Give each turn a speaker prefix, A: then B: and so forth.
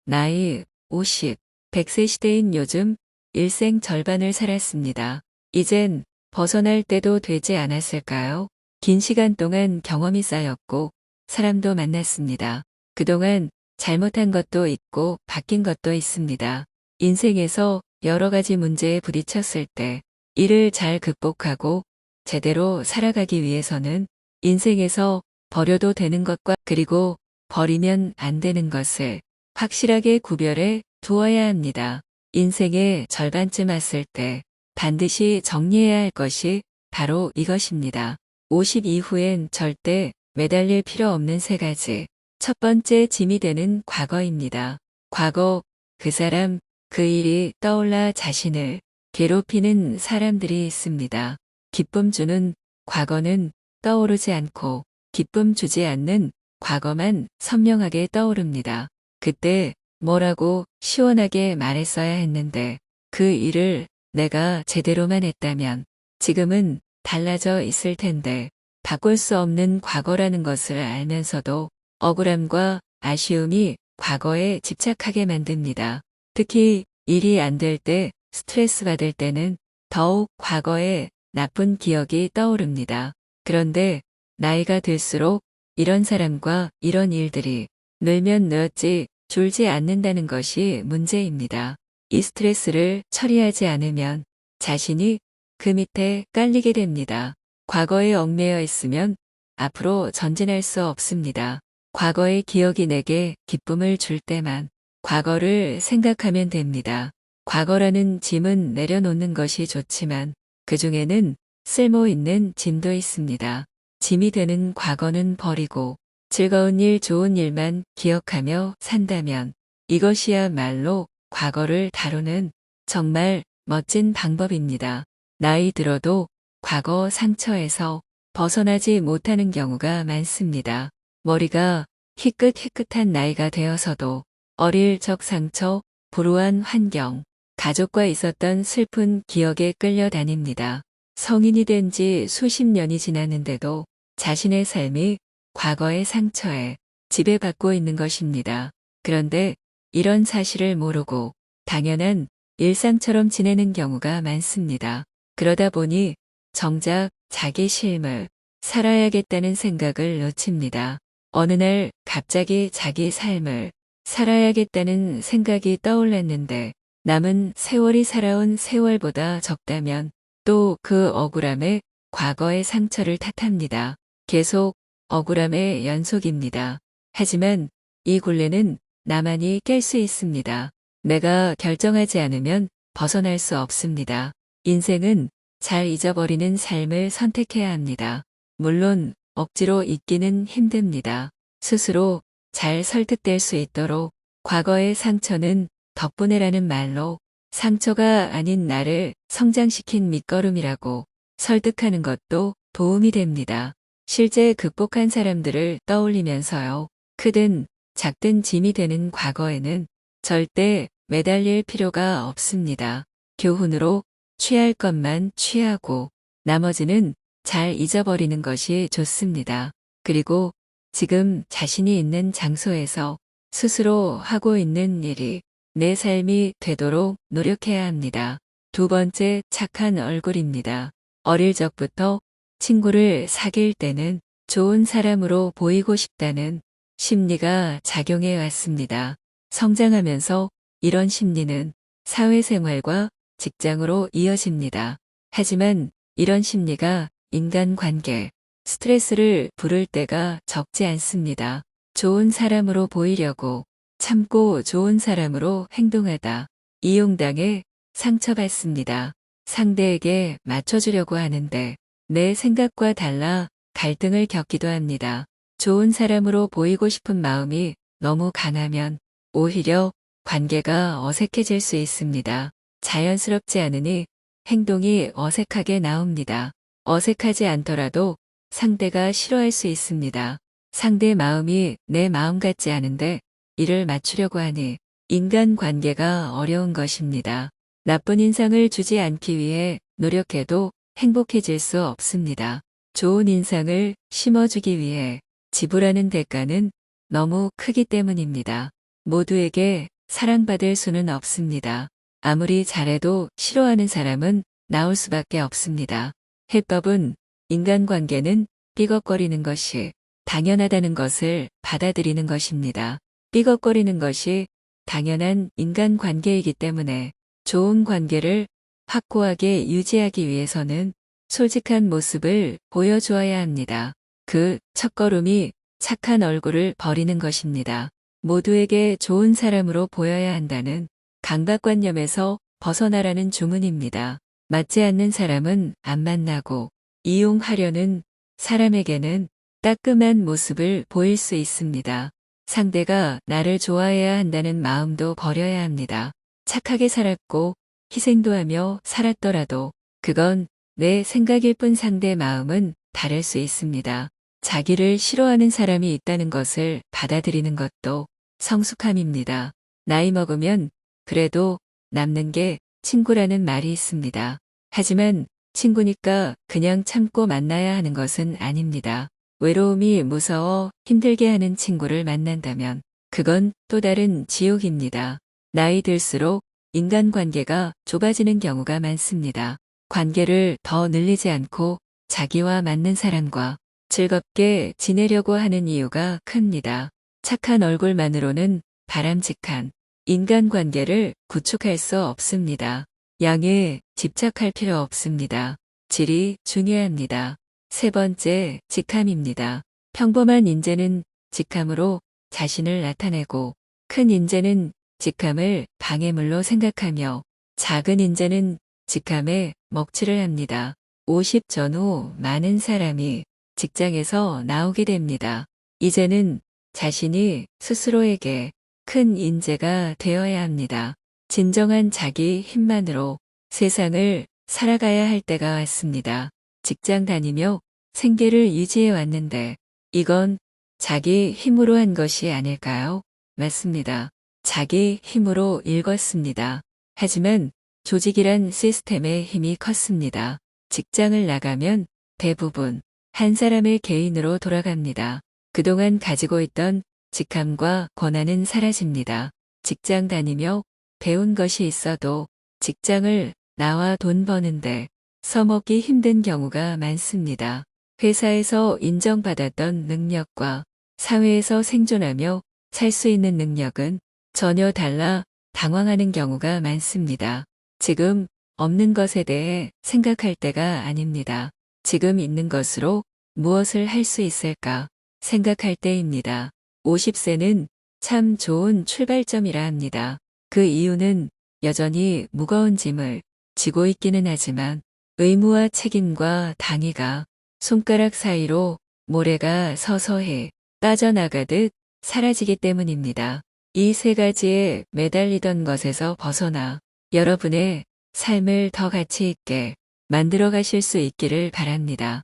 A: 나이 50, 100세 시대인 요즘 일생 절반을 살았습니다. 이젠 벗어날 때도 되지 않았을까요? 긴 시간 동안 경험이 쌓였고 사람도 만났습니다. 그동안 잘못한 것도 있고 바뀐 것도 있습니다. 인생에서 여러 가지 문제에 부딪혔을 때 이를 잘 극복하고 제대로 살아가기 위해서는 인생에서 버려도 되는 것과 그리고 버리면 안 되는 것을 확실하게 구별해 두어야 합니다. 인생의 절반쯤 왔을 때 반드시 정리해야 할 것이 바로 이것입니다. 50 이후엔 절대 매달릴 필요 없는 세 가지. 첫 번째 짐이 되는 과거입니다. 과거, 그 사람, 그 일이 떠올라 자신을 괴롭히는 사람들이 있습니다. 기쁨 주는 과거는 떠오르지 않고 기쁨 주지 않는 과거만 선명하게 떠오릅니다. 그때 뭐라고 시원하게 말했어야 했는데 그 일을 내가 제대로만 했다면 지금은 달라져 있을 텐데 바꿀 수 없는 과거라는 것을 알면서도 억울함과 아쉬움이 과거에 집착하게 만듭니다. 특히 일이 안 될 때, 스트레스 받을 때는 더욱 과거의 나쁜 기억이 떠오릅니다. 그런데 나이가 들수록 이런 사람과 이런 일들이 늘면 늘었지 줄지 않는다는 것이 문제입니다. 이 스트레스를 처리하지 않으면 자신이 그 밑에 깔리게 됩니다. 과거에 얽매여 있으면 앞으로 전진할 수 없습니다. 과거의 기억이 내게 기쁨을 줄 때만 과거를 생각하면 됩니다. 과거라는 짐은 내려놓는 것이 좋지만 그 중에는 쓸모 있는 짐도 있습니다. 짐이 되는 과거는 버리고 즐거운 일, 좋은 일만 기억하며 산다면 이것이야말로 과거를 다루는 정말 멋진 방법입니다. 나이 들어도 과거 상처에서 벗어나지 못하는 경우가 많습니다. 머리가 희끗희끗한 나이가 되어서도 어릴 적 상처, 불우한 환경, 가족과 있었던 슬픈 기억에 끌려다닙니다. 성인이 된 지 수십 년이 지났는데도 자신의 삶이 과거의 상처에 지배받고 있는 것입니다. 그런데 이런 사실을 모르고 당연한 일상처럼 지내는 경우가 많습니다. 그러다 보니 정작 자기 삶을 살아야겠다는 생각을 놓칩니다. 어느 날 갑자기 자기 삶을 살아야겠다는 생각이 떠올랐는데 남은 세월이 살아온 세월보다 적다면 또 그 억울함에 과거의 상처를 탓합니다. 계속 억울함의 연속입니다. 하지만 이 굴레는 나만이 깰 수 있습니다. 내가 결정하지 않으면 벗어날 수 없습니다. 인생은 잘 잊어버리는 삶을 선택해야 합니다. 물론 억지로 잊기는 힘듭니다. 스스로 잘 설득될 수 있도록 과거의 상처는 덕분에라는 말로 상처가 아닌 나를 성장시킨 밑거름이라고 설득하는 것도 도움이 됩니다. 실제 극복한 사람들을 떠올리면서요. 크든 작든 짐이 되는 과거에는 절대 매달릴 필요가 없습니다. 교훈으로 취할 것만 취하고 나머지는 잘 잊어버리는 것이 좋습니다. 그리고 지금 자신이 있는 장소에서 스스로 하고 있는 일이 내 삶이 되도록 노력해야 합니다. 두 번째, 착한 얼굴입니다. 어릴 적부터 친구를 사귈 때는 좋은 사람으로 보이고 싶다는 심리가 작용해 왔습니다. 성장하면서 이런 심리는 사회생활과 직장으로 이어집니다. 하지만 이런 심리가 인간관계, 스트레스를 부를 때가 적지 않습니다. 좋은 사람으로 보이려고 참고 좋은 사람으로 행동하다. 이용당해 상처받습니다. 상대에게 맞춰주려고 하는데 내 생각과 달라 갈등을 겪기도 합니다. 좋은 사람으로 보이고 싶은 마음이 너무 강하면 오히려 관계가 어색해질 수 있습니다. 자연스럽지 않으니 행동이 어색하게 나옵니다. 어색하지 않더라도 상대가 싫어할 수 있습니다. 상대 마음이 내 마음 같지 않은데 이를 맞추려고 하니 인간관계가 어려운 것입니다. 나쁜 인상을 주지 않기 위해 노력해도 행복해질 수 없습니다. 좋은 인상을 심어주기 위해 지불하는 대가는 너무 크기 때문입니다. 모두에게 사랑받을 수는 없습니다. 아무리 잘해도 싫어하는 사람은 나올 수밖에 없습니다. 해법은 인간관계는 삐걱거리는 것이 당연하다는 것을 받아들이는 것입니다. 삐걱거리는 것이 당연한 인간관계이기 때문에 좋은 관계를 확고하게 유지하기 위해서는 솔직한 모습을 보여주어야 합니다. 그 첫걸음이 착한 얼굴을 버리는 것입니다. 모두에게 좋은 사람으로 보여야 한다는 강박관념에서 벗어나라는 주문입니다. 맞지 않는 사람은 안 만나고 이용하려는 사람에게는 따끔한 모습을 보일 수 있습니다. 상대가 나를 좋아해야 한다는 마음도 버려야 합니다. 착하게 살았고 희생도 하며 살았더라도 그건 내 생각일 뿐 상대 마음은 다를 수 있습니다. 자기를 싫어하는 사람이 있다는 것을 받아들이는 것도 성숙함입니다. 나이 먹으면 그래도 남는 게 친구라는 말이 있습니다. 하지만 친구니까 그냥 참고 만나야 하는 것은 아닙니다. 외로움이 무서워 힘들게 하는 친구를 만난다면 그건 또 다른 지옥입니다. 나이 들수록 인간관계가 좁아지는 경우가 많습니다. 관계를 더 늘리지 않고 자기와 맞는 사람과 즐겁게 지내려고 하는 이유가 큽니다. 착한 얼굴만으로는 바람직한 인간관계를 구축할 수 없습니다. 양에 집착할 필요 없습니다. 질이 중요합니다. 세 번째, 직함입니다. 평범한 인재는 직함으로 자신을 나타내고 큰 인재는 직함을 방해물로 생각하며 작은 인재는 직함에 먹칠을 합니다. 50 전후 많은 사람이 직장에서 나오게 됩니다. 이제는 자신이 스스로에게 큰 인재가 되어야 합니다. 진정한 자기 힘만으로 세상을 살아가야 할 때가 왔습니다. 직장 다니며 생계를 유지해 왔는데 이건 자기 힘으로 한 것이 아닐까요? 맞습니다. 자기 힘으로 읽었습니다. 하지만 조직이란 시스템의 힘이 컸습니다. 직장을 나가면 대부분 한 사람의 개인으로 돌아갑니다. 그동안 가지고 있던 직함과 권한은 사라집니다. 직장 다니며 배운 것이 있어도 직장을 나와 돈 버는데 써먹기 힘든 경우가 많습니다. 회사에서 인정받았던 능력과 사회에서 생존하며 살 수 있는 능력은 전혀 달라 당황하는 경우가 많습니다. 지금 없는 것에 대해 생각할 때가 아닙니다. 지금 있는 것으로 무엇을 할 수 있을까 생각할 때입니다. 50세는 참 좋은 출발점이라 합니다. 그 이유는 여전히 무거운 짐을 지고 있기는 하지만 의무와 책임과 당위가 손가락 사이로 모래가 서서히 빠져나가듯 사라지기 때문입니다. 이 세 가지에 매달리던 것에서 벗어나 여러분의 삶을 더 가치 있게 만들어 가실 수 있기를 바랍니다.